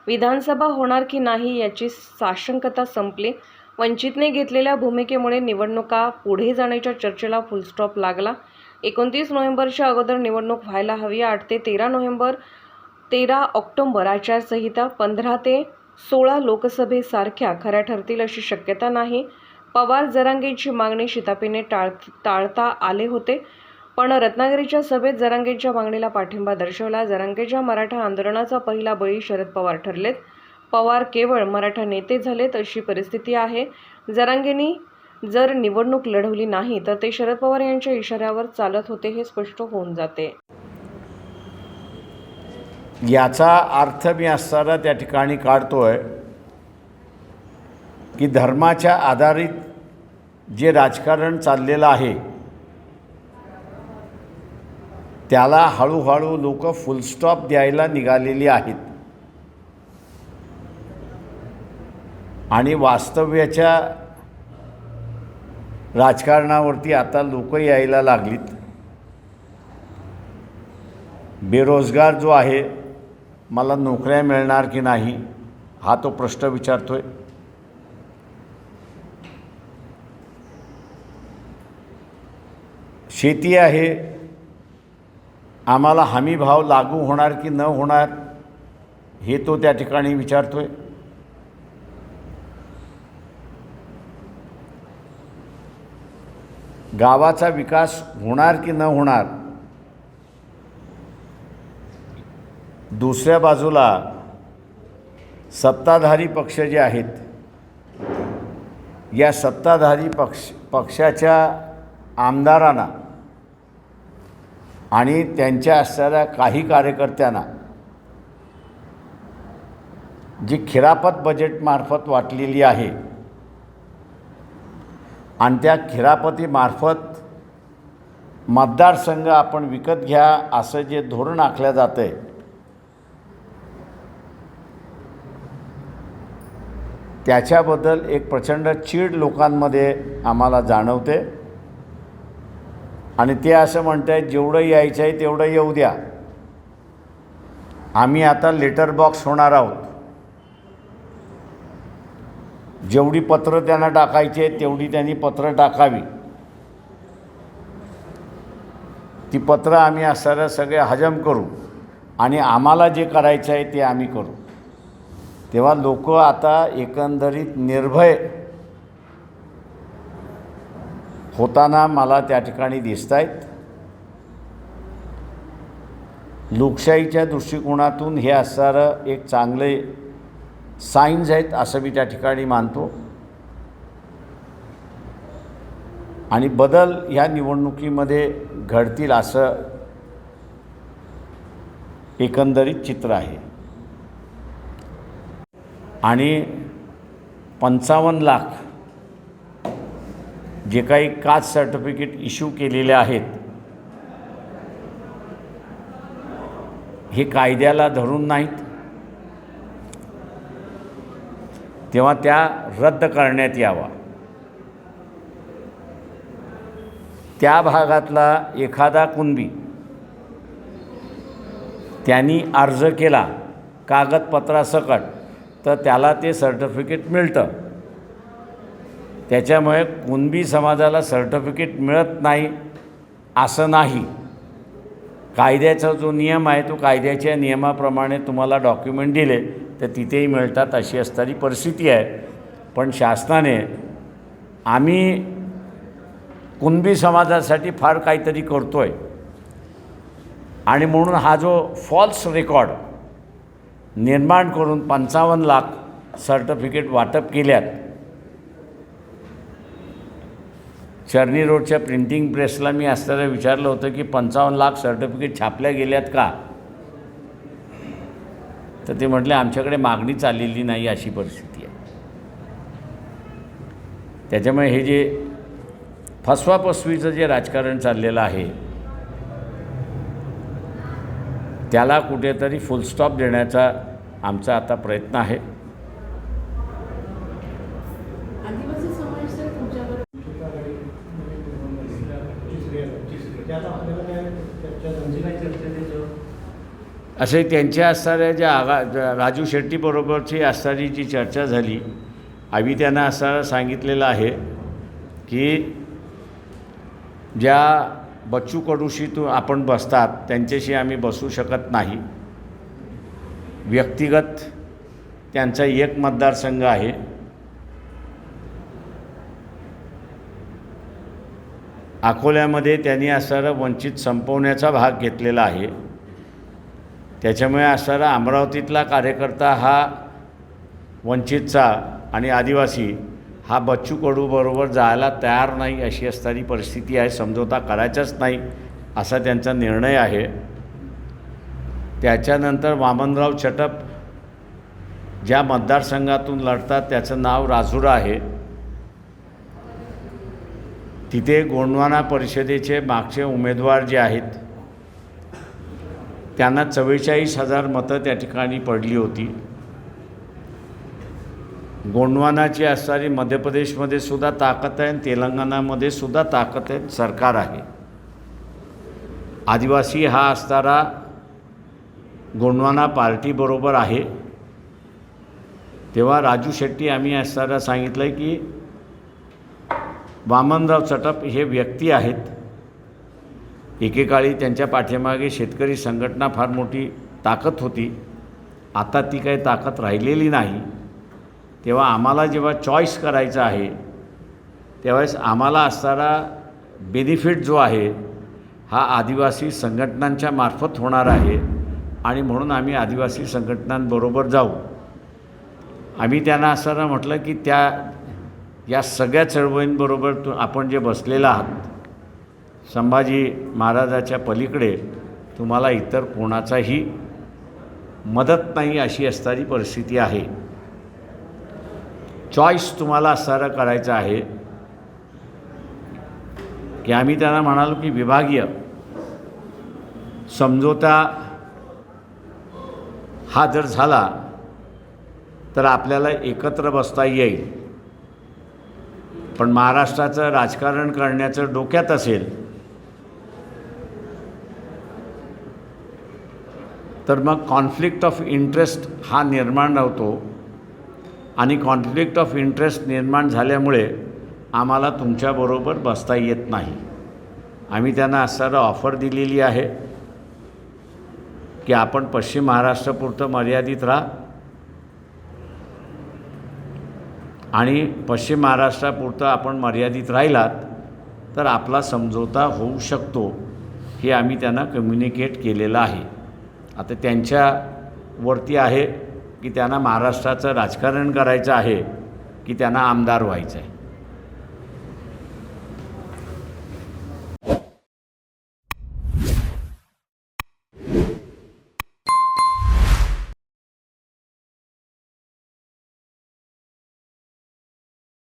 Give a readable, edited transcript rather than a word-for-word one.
विधानसभा होणार की नाही याची साशंकता संपली. वंचितने घेतलेल्या भूमिकेमुळे निवडणुका पुढे जाण्याच्या चर्चेला फुलस्टॉप लागला. 29 नोव्हेंबरच्या अगोदर निवडणूक व्हायला हवी. 8 ते 13 ऑक्टोबर आचारसंहिता, 15 ते 16 लोकसभेसारख्या खऱ्या ठरतील अशी शक्यता नाही. पवार जरांगेंची मागणी शिताफीने टाळता आले होते, पण रत्नागिरीच्या सभेत जरांगेंच्या मागणीला पाठिंबा दर्शवला. जरांगेंच्या मराठा आंदोलनाचा पहिला बळी शरद पवार ठरलेत. पवार केवळ मराठा नेते झालेत अशी परिस्थिती आहे. जरांगेंनी जर निवडणूक लढवली नाही तर ते शरद पवार यांच्या इशाऱ्यावर चालत होते हे स्पष्ट होऊन जाते. याचा अर्थ मी असताना त्या ठिकाणी काढतोय की धर्माच्या आधारित जे राजकारण चाललेलं आहे त्याला हळूहळू लोक फुलस्टॉप द्यायला निघालेली आहेत आणि वास्तव्याच्या राजकारणावरती आता लोक यायला लागलीत. बेरोजगार जो आहे, मला नोकऱ्या मिळणार की नाही हा तो प्रश्न विचारतोय. शेती आहे, आम्हाला हमी भाव लागू होणार की न होणार हे तो त्या ठिकाणी विचारतोय. गावाचा विकास होणार की न होणार. दुसऱ्या बाजूला सत्ताधारी पक्ष जे आहेत, या सत्ताधारी पक्षाच्या आमदारांना आणि त्यांच्या असणाऱ्या काही कार्यकर्त्यांना जी खिरापत बजेटमार्फत वाटलेली आहे आणि त्या खिरापतीमार्फत मतदारसंघ आपण विकत घ्या असं जे धोरण आखलं जातं आहे, त्याच्याबद्दल एक प्रचंड चीड लोकांमध्ये आम्हाला जाणवते आणि ते असं म्हणत आहेत जेवढं यायचं आहे तेवढं येऊ द्या, आम्ही आता लेटर बॉक्स होणार आहोत. जेवढी पत्र त्यांना टाकायची आहेत तेवढी त्यांनी पत्र टाकावी. ती पत्र आम्ही असणारं सगळे हजम करू आणि आम्हाला जे करायचं आहे ते आम्ही करू. तेव्हा लोक आता एकंदरीत निर्भय होताना मला त्या ठिकाणी दिसत आहेत. लोकशाहीच्या दृष्टिकोनातून हे असणारं एक चांगले साईन्स आहेत असं मी त्या ठिकाणी मानतो आणि बदल ह्या निवडणुकीमध्ये घडतील असं एकंदरीत चित्र आहे. आणि 55 लाख जे काही कास्ट सर्टिफिकेट इश्यू केलेले आहेत हे कायद्याला धरून नाहीत, तेव्हा त्या रद्द करण्यात यावा. त्या भागातला एखादा कुणबी त्यांनी अर्ज केला कागदपत्रासकट तर त्याला ते सर्टिफिकेट मिळतं. त्याच्यामुळे कुणबी समाजाला सर्टिफिकेट मिळत नाही असं नाही. कायद्याचा जो नियम आहे तो कायद्याच्या नियमाप्रमाणे तुम्हाला डॉक्युमेंट दिले तर तिथेही मिळतात अशी असणारी परिस्थिती आहे. पण शासनाने आम्ही कुणबी समाजासाठी फार काहीतरी करतो आहे आणि म्हणून हा जो फॉल्स रेकॉर्ड निर्माण करून 55 लाख सर्टिफिकेट वाटप केल्यात. चर्नी रोडच्या प्रिंटिंग प्रेसला मी असताना विचारलं होतं की 55 लाख सर्टिफिकेट छापल्या गेल्यात का, तर ते म्हटले आमच्याकडे मागणी चाललेली नाही अशी परिस्थिती आहे. त्याच्यामुळे हे जे फसवाफसवीचं जे राजकारण चाललेलं आहे त्याला कुठेतरी फुलस्टॉप देण्याचा आमचा आता प्रयत्न आहे. असे त्यांच्या असणाऱ्या राजू शेट्टीबरोबरची असणारी जी चर्चा झाली, आम्ही त्यांना असं सांगितलेलं आहे की ज्या बच्चू कडूशी आपण बसतात त्यांच्याशी आम्ही बसू शकत नाही. व्यक्तिगत त्यांचा एक मतदारसंघ आहे. अकोल्यामध्ये त्यांनी असणारा वंचित संपवण्याचा भाग घेतलेला आहे. त्याच्यामुळे असणारा अमरावतीतला कार्यकर्ता हा वंचितचा आणि आदिवासी हा बच्चू कडूबरोबर जायला तयार नाही अशी असणारी परिस्थिती आहे. समझोता करायचाच नाही असा त्यांचा निर्णय आहे. त्याच्यानंतर वामनराव चटप ज्या मतदारसंघातून लढतात त्याचं नाव राजुरा आहे. तिथे गोंडवाना परिषदेचे मागचे उमेदवार जे आहेत त्यांना 44,000 मतं त्या ठिकाणी पडली होती. गोंडवानाची असणारी मध्य प्रदेशमध्ये सुद्धा ताकद आहे आणि तेलंगणामध्ये सुद्धा ताकद आहे, सरकार आहे. आदिवासी हा असणारा गोंडवाना पार्टीबरोबर आहे. तेव्हा राजू शेट्टी आम्ही असणारा सांगितलं आहे की वामनराव चटप हे व्यक्ती आहेत. एकेकाळी त्यांच्या पाठीमागे शेतकरी संघटना फार मोठी ताकद होती. आता ती काही ताकद राहिलेली नाही. तेव्हा आम्हाला जेव्हा चॉईस करायचं आहे त्यावेळेस आम्हाला असणारा बेनिफिट जो आहे हा आदिवासी संघटनांच्या मार्फत होणार आहे आणि म्हणून आम्ही आदिवासी संघटनांबरोबर जाऊ. आम्ही त्यांना असताना म्हटलं की या सगळ्या चळवळींबरोबर आपण जे बसलेला आहात संभाजी महाराजाच्या पलीकडे तुम्हाला इतर कोणाचाही मदत नाही अशी असणारी परिस्थिती आहे. चॉईस तुम्हाला असणारा करायचं आहे की आम्ही त्यांना म्हणालो की विभागीय समझोता हा जर झाला तर आपल्याला एकत्र बसता येईल. पण महाराष्ट्राचं राजकारण करण्याचं डोक्यात असेल तर मग कॉन्फ्लिक्ट ऑफ इंटरेस्ट हा निर्माण होतो आणि कॉन्फ्लिक्ट ऑफ इंटरेस्ट निर्माण झाल्यामुळे आम्हाला तुमच्याबरोबर बसता येत नाही. आम्ही त्यांना असणारं ऑफर दिलेली आहे की आपण पश्चिम महाराष्ट्रापुरतं मर्यादित राहा आणि पश्चिम महाराष्ट्रापुरतं आपण मर्यादित राहिलात तर आपला समझोता होऊ शकतो हे आम्ही त्यांना कम्युनिकेट केलेलं आहे. आता त्यांच्यावरती आहे की त्यांना महाराष्ट्राचं राजकारण करायचं आहे की त्यांना आमदार व्हायचं आहे.